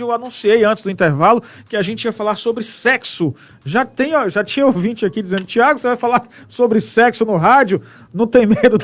Eu anunciei antes do intervalo que a gente ia falar sobre sexo. Já tinha ouvinte aqui dizendo: Tiago, você vai falar sobre sexo no rádio? Não tem medo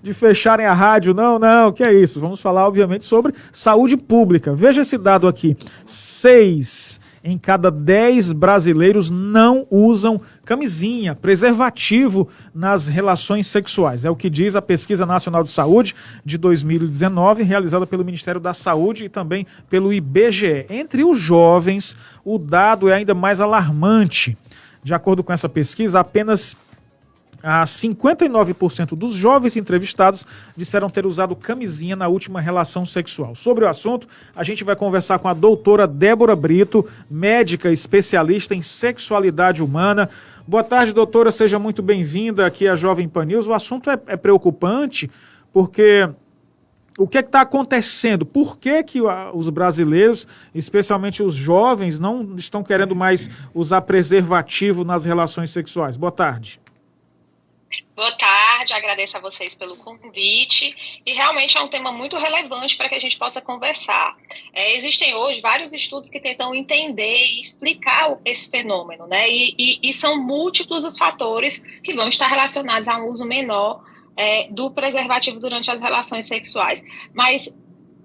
de fecharem a rádio? Não, que é isso? Vamos falar, obviamente, sobre saúde pública. Veja esse dado aqui: 6 em cada 10 brasileiros não usam camisinha, preservativo nas relações sexuais. É o que diz a Pesquisa Nacional de Saúde de 2019, realizada pelo Ministério da Saúde e também pelo IBGE. Entre os jovens, o dado é ainda mais alarmante. De acordo com essa pesquisa, apenas 59% dos jovens entrevistados disseram ter usado camisinha na última relação sexual. Sobre o assunto, a gente vai conversar com a doutora Débora Brito, médica especialista em sexualidade humana. Boa tarde, doutora, seja muito bem-vinda aqui à Jovem Pan News. O assunto é preocupante porque o que está acontecendo? Por que os brasileiros, especialmente os jovens, não estão querendo mais usar preservativo nas relações sexuais? Boa tarde. Boa tarde, agradeço a vocês pelo convite e realmente é um tema muito relevante para que a gente possa conversar. Existem hoje vários estudos que tentam entender e explicar esse fenômeno, né? E são múltiplos os fatores que vão estar relacionados a um uso menor do preservativo durante as relações sexuais. Mas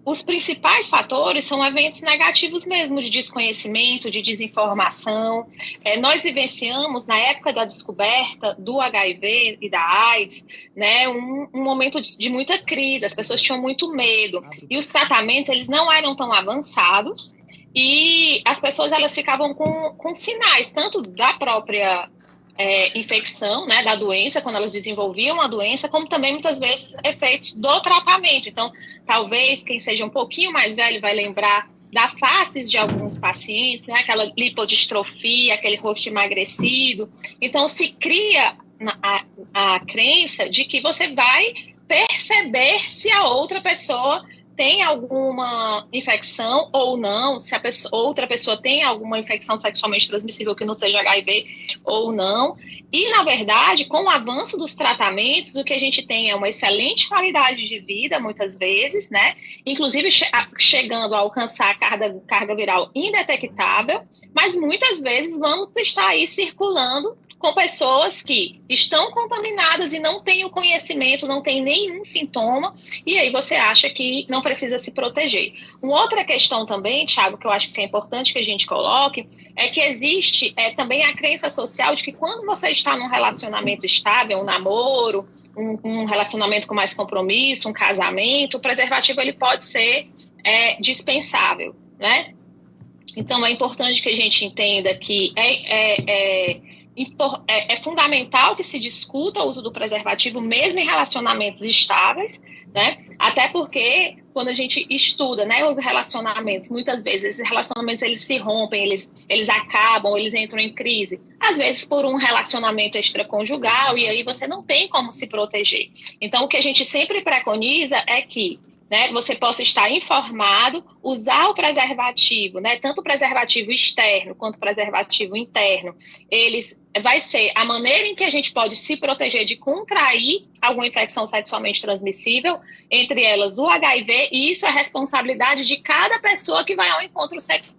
os principais fatores são eventos negativos mesmo, de desconhecimento, de desinformação. Nós vivenciamos, na época da descoberta do HIV e da AIDS, né, um momento de muita crise, as pessoas tinham muito medo. E os tratamentos, eles não eram tão avançados e as pessoas elas ficavam com sinais, tanto da própria infecção, né, da doença, quando elas desenvolviam a doença, como também muitas vezes efeitos do tratamento. Então, talvez quem seja um pouquinho mais velho vai lembrar da faces de alguns pacientes, né, aquela lipodistrofia, aquele rosto emagrecido. Então, se cria a crença de que você vai perceber se a outra pessoa tem alguma infecção ou não, se outra pessoa tem alguma infecção sexualmente transmissível que não seja HIV ou não. E, na verdade, com o avanço dos tratamentos, o que a gente tem é uma excelente qualidade de vida, muitas vezes, né? Inclusive chegando a alcançar a carga viral indetectável, mas muitas vezes vamos estar aí circulando com pessoas que estão contaminadas e não têm o conhecimento, não têm nenhum sintoma, e aí você acha que não precisa se proteger. Uma outra questão também, Thiago, que eu acho que é importante que a gente coloque, é que existe também a crença social de que quando você está num relacionamento estável, um namoro, um relacionamento com mais compromisso, um casamento, o preservativo ele pode ser dispensável, né? Então é importante que a gente entenda que é fundamental que se discuta o uso do preservativo mesmo em relacionamentos estáveis, né? Até porque quando a gente estuda, né, os relacionamentos, muitas vezes esses relacionamentos eles se rompem, eles acabam, eles entram em crise, às vezes por um relacionamento extraconjugal, e aí você não tem como se proteger. Então o que a gente sempre preconiza é que, né, você possa estar informado, usar o preservativo, né, tanto o preservativo externo quanto o preservativo interno, vai ser a maneira em que a gente pode se proteger de contrair alguma infecção sexualmente transmissível, entre elas o HIV, e isso é responsabilidade de cada pessoa que vai ao encontro sexual.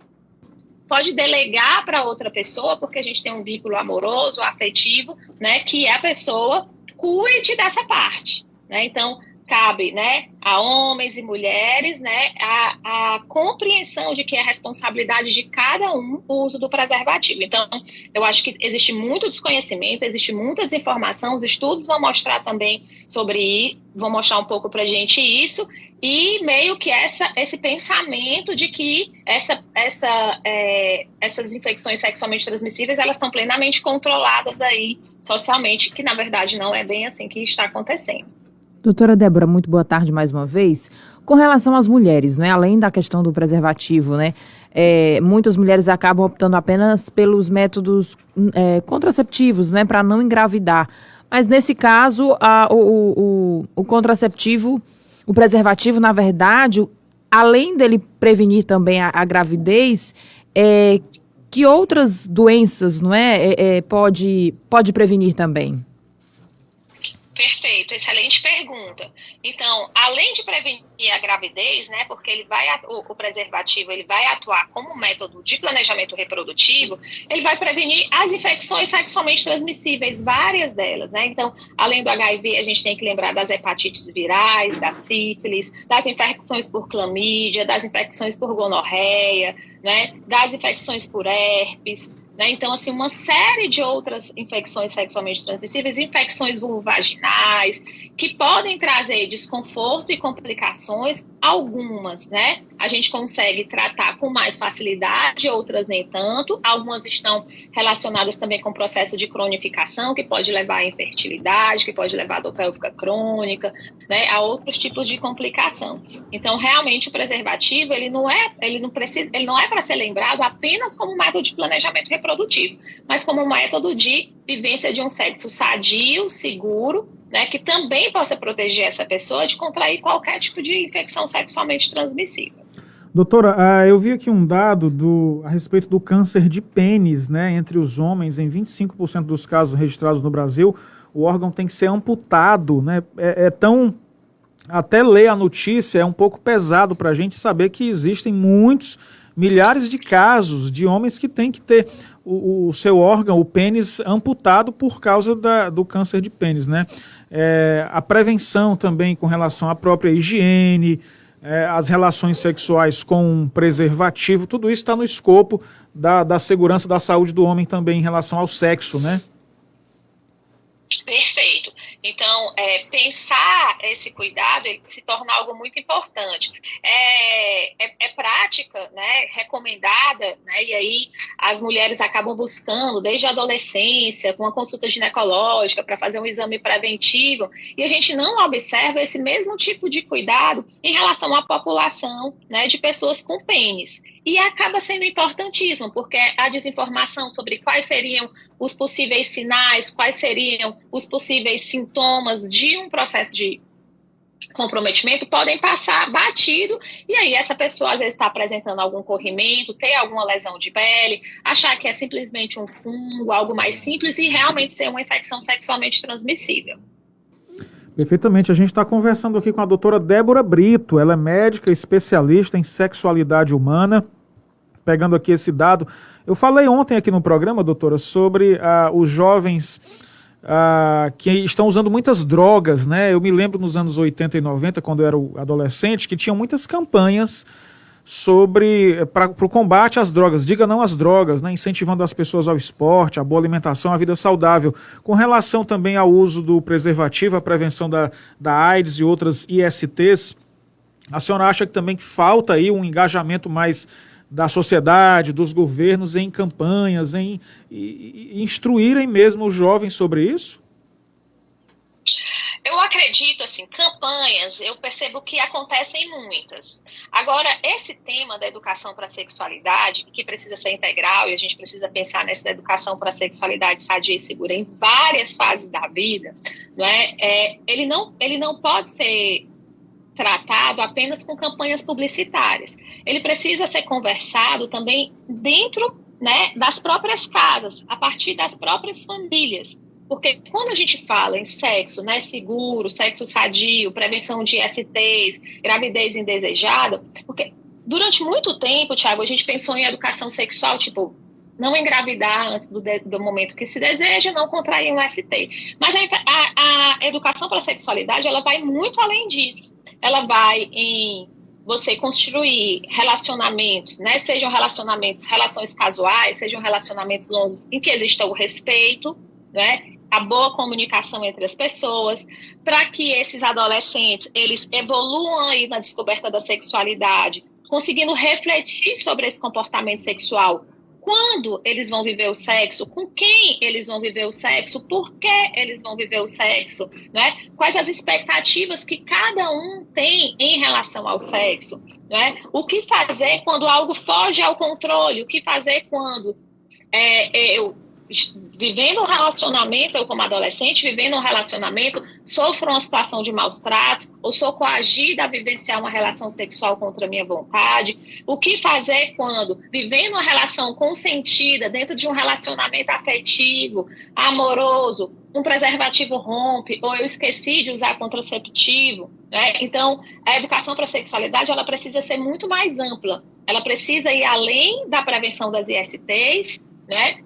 Pode delegar para outra pessoa, porque a gente tem um vínculo amoroso, afetivo, né, que a pessoa cuide dessa parte, né, então cabe, né, a homens e mulheres, né, a compreensão de que é responsabilidade de cada um o uso do preservativo. Então, eu acho que existe muito desconhecimento, existe muita desinformação, os estudos vão mostrar também vão mostrar um pouco pra gente isso, e meio que esse pensamento de que essas infecções sexualmente transmissíveis, elas estão plenamente controladas aí socialmente, que na verdade não é bem assim que está acontecendo. Doutora Débora, muito boa tarde mais uma vez. Com relação às mulheres, né, além da questão do preservativo, né, muitas mulheres acabam optando apenas pelos métodos contraceptivos, né, para não engravidar. Mas nesse caso, o contraceptivo, o preservativo, na verdade, além dele prevenir também a gravidez, que outras doenças, não pode prevenir também? Perfeito, excelente pergunta. Então, além de prevenir a gravidez, né, porque o preservativo ele vai atuar como método de planejamento reprodutivo, ele vai prevenir as infecções sexualmente transmissíveis, várias delas, né? Então, além do HIV, a gente tem que lembrar das hepatites virais, da sífilis, das infecções por clamídia, das infecções por gonorreia, né, das infecções por herpes. Né? Então, assim, uma série de outras infecções sexualmente transmissíveis, infecções vulvovaginais, que podem trazer desconforto e complicações, algumas, né? A gente consegue tratar com mais facilidade, outras nem tanto. Algumas estão relacionadas também com o processo de cronificação, que pode levar à infertilidade, que pode levar à dor pélvica crônica, né? A outros tipos de complicação. Então, realmente, o preservativo, ele não é para ser lembrado apenas como método de planejamento reprodutivo, mas como um método de vivência de um sexo sadio, seguro, né, que também possa proteger essa pessoa de contrair qualquer tipo de infecção sexualmente transmissível. Doutora, eu vi aqui um dado a respeito do câncer de pênis, né, entre os homens. Em 25% dos casos registrados no Brasil, o órgão tem que ser amputado, né? Até ler a notícia é um pouco pesado para a gente saber que existem milhares de casos de homens que têm que ter o seu órgão, o pênis, amputado por causa do câncer de pênis, né? A prevenção também com relação à própria higiene, as relações sexuais com preservativo, tudo isso está no escopo da segurança da saúde do homem também em relação ao sexo, né? Perfeito. Então, pensar esse cuidado, ele se torna algo muito importante. É prática, né, recomendada, né, e aí as mulheres acabam buscando, desde a adolescência, com uma consulta ginecológica, para fazer um exame preventivo, e a gente não observa esse mesmo tipo de cuidado em relação à população, né, de pessoas com pênis. E acaba sendo importantíssimo, porque a desinformação sobre quais seriam os possíveis sinais, quais seriam os possíveis sintomas de um processo de comprometimento podem passar batido, e aí essa pessoa às vezes está apresentando algum corrimento, ter alguma lesão de pele, achar que é simplesmente um fungo, algo mais simples, e realmente ser uma infecção sexualmente transmissível. Perfeitamente. A gente está conversando aqui com a doutora Débora Brito. Ela é médica especialista em sexualidade humana. Pegando aqui esse dado, eu falei ontem aqui no programa, doutora, sobre os jovens que estão usando muitas drogas, né? Eu me lembro nos anos 80 e 90, quando eu era adolescente, que tinham muitas campanhas para o combate às drogas, diga não às drogas, né? Incentivando as pessoas ao esporte, à boa alimentação, à vida saudável. Com relação também ao uso do preservativo, à prevenção da AIDS e outras ISTs, a senhora acha que também falta aí um engajamento mais da sociedade, dos governos em campanhas, em instruírem mesmo os jovens sobre isso? Eu acredito, assim, campanhas, eu percebo que acontecem muitas. Agora, esse tema da educação para a sexualidade, que precisa ser integral, e a gente precisa pensar nessa educação para a sexualidade sadia e segura em várias fases da vida, não é? Ele não pode ser tratado apenas com campanhas publicitárias. Ele precisa ser conversado também dentro, né, das próprias casas, a partir das próprias famílias. Porque quando a gente fala em sexo, né, seguro, sexo sadio, prevenção de STs, gravidez indesejada, porque durante muito tempo, Thiago, a gente pensou em educação sexual, tipo, não engravidar antes do momento que se deseja, não contrair um ST. Mas a educação para a sexualidade, ela vai muito além disso. Ela vai em você construir relacionamentos, né? Sejam relações casuais, sejam relacionamentos longos, em que exista o respeito, né? A boa comunicação entre as pessoas, para que esses adolescentes, eles evoluam aí na descoberta da sexualidade, conseguindo refletir sobre esse comportamento sexual. Quando eles vão viver o sexo, com quem eles vão viver o sexo, por que eles vão viver o sexo, né? Quais as expectativas que cada um tem em relação ao sexo, né? O que fazer quando algo foge ao controle, o que fazer quando eu vivendo um relacionamento, eu como adolescente, vivendo um relacionamento, sofro uma situação de maus tratos, ou sou coagida a vivenciar uma relação sexual contra a minha vontade. O que fazer quando, vivendo uma relação consentida, dentro de um relacionamento afetivo, amoroso, um preservativo rompe, ou eu esqueci de usar contraceptivo, né? Então, a educação para a sexualidade, ela precisa ser muito mais ampla. Ela precisa ir além da prevenção das ISTs, né?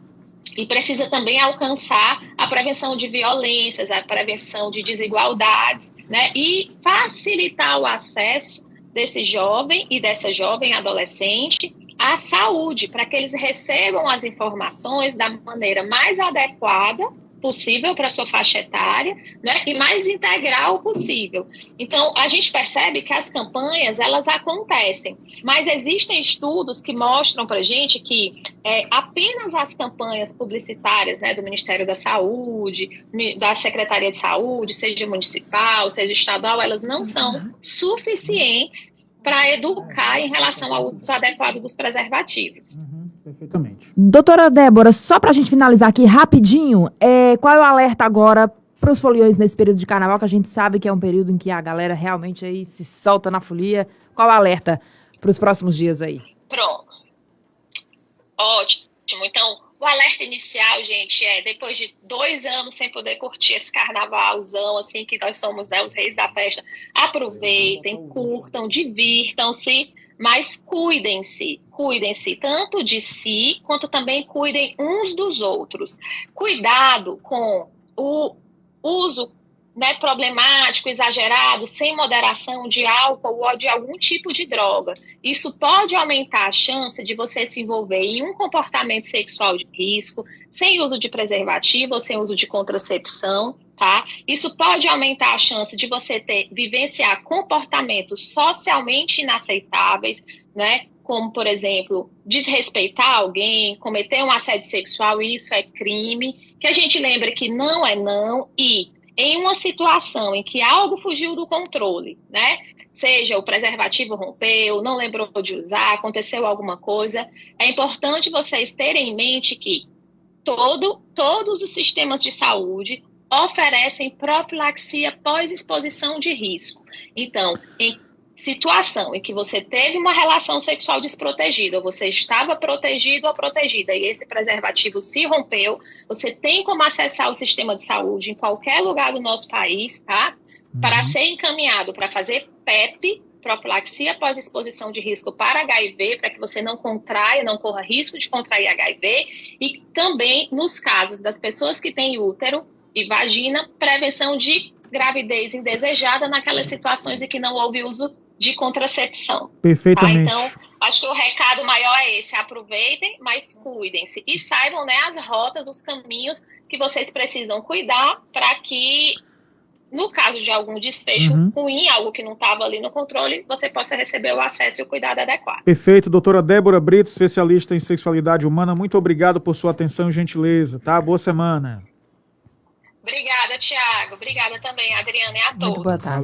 E precisa também alcançar a prevenção de violências, a prevenção de desigualdades, né? E facilitar o acesso desse jovem e dessa jovem adolescente à saúde, para que eles recebam as informações da maneira mais adequada possível para a sua faixa etária, né, e mais integral possível. Então, a gente percebe que as campanhas, elas acontecem, mas existem estudos que mostram para a gente que apenas as campanhas publicitárias, né, do Ministério da Saúde, da Secretaria de Saúde, seja municipal, seja estadual, elas não são suficientes para educar em relação ao uso adequado dos preservativos. Perfeitamente. Doutora Débora, só para a gente finalizar aqui rapidinho, qual é o alerta agora para os foliões nesse período de carnaval, que a gente sabe que é um período em que a galera realmente aí se solta na folia. Qual é o alerta para os próximos dias aí? Pronto. Ótimo. Então, o alerta inicial, gente, depois de 2 anos sem poder curtir esse carnavalzão, assim, que nós somos, né, os reis da festa, aproveitem, curtam, divirtam-se, mas cuidem-se, tanto de si, quanto também cuidem uns dos outros. Cuidado com o uso, né, problemático, exagerado, sem moderação de álcool ou de algum tipo de droga. Isso pode aumentar a chance de você se envolver em um comportamento sexual de risco, sem uso de preservativo ou sem uso de contracepção, tá? Isso pode aumentar a chance de você vivenciar comportamentos socialmente inaceitáveis, né? Como, por exemplo, desrespeitar alguém, cometer um assédio sexual, e isso é crime. Que a gente lembre que não é não, e em uma situação em que algo fugiu do controle, né? Seja o preservativo rompeu, não lembrou de usar, aconteceu alguma coisa, é importante vocês terem em mente que todos os sistemas de saúde oferecem profilaxia pós-exposição de risco. Então, em situação em que você teve uma relação sexual desprotegida, ou você estava protegido ou protegida, e esse preservativo se rompeu, você tem como acessar o sistema de saúde em qualquer lugar do nosso país, tá? Para ser encaminhado para fazer PEP, profilaxia pós-exposição de risco para HIV, para que você não contraia, não corra risco de contrair HIV, e também, nos casos das pessoas que têm útero e vagina, prevenção de gravidez indesejada naquelas situações em que não houve uso de contracepção. Perfeitamente. Tá? Então, acho que o recado maior é esse: aproveitem, mas cuidem-se. E saibam, né, as rotas, os caminhos que vocês precisam cuidar para que, no caso de algum desfecho ruim, algo que não estava ali no controle, você possa receber o acesso e o cuidado adequado. Perfeito. Doutora Débora Brito, especialista em sexualidade humana, muito obrigado por sua atenção e gentileza, tá? Boa semana. Obrigada, Tiago. Obrigada também, Adriana, e a todos. Muito boa tarde.